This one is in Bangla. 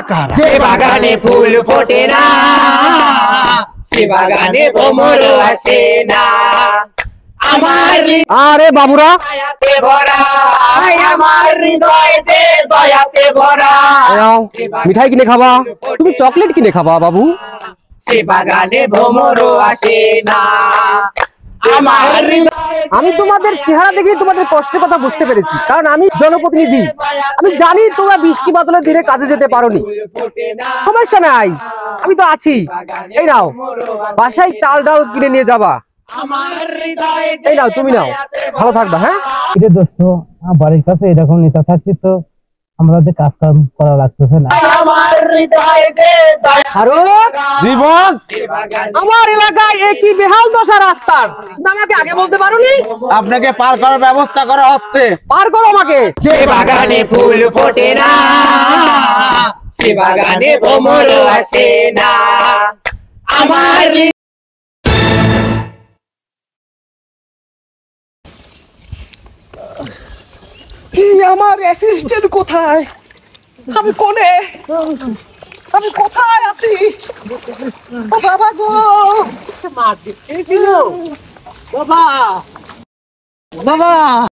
কারা? যে বাগানে ফুল ফোটে না সে বাগানে ভ্রমর আসে না। আমার আরে বাবুরা, দয়াতে ভরা, আমার হৃদয় যে দয়াতে ভরা। নাও মিঠাই কিনে খাবা, তুমি চকলেট কিনে খাবা বাবু। সে বাগানে ভ্রমর আসে না। আমার হৃদয় আমি তোমাদের চেহারা দেখে তোমাদের কষ্টের কথা বুঝতে পেরেছি, কারণ আমি জনপ্রতিনিধি। আমি জানি তোমরা বৃষ্টি বাদলের দিনে কাজে যেতে পারোনি, ফোটে না। সমস্যা নাই, আমি তো আছি। এই নাও, বাসায় চাল ডাল কিনে নিয়ে যাবা। আমার হৃদয় এই নাও, তুমি নাও, ভালো থাকবা। হ্যাঁ, এটা দোস্ত, বাড়ির কাছে এরকম নেতা থাকছি তো আমরা যে কাজ কাম করা লাগতেছে না। আমার হৃদয় যে ফারুক, জীবন আমার এলাকায় একই বেহাল দশা রাস্তার, তুমি আমাকে আগে বলতে পারোনি? আপনাকে পার করার ব্যবস্থা করা হচ্ছে। পার করো আমাকে। যে বাগানে ফুল ফোটে না সে বাগানে ভ্রমর আসে না। আমার আমার অ্যাসিস্ট্যান্ট কোথায়? আমি কোনে? আমি কোথায় আছি? ও বাবা গো, বাবা বাবা।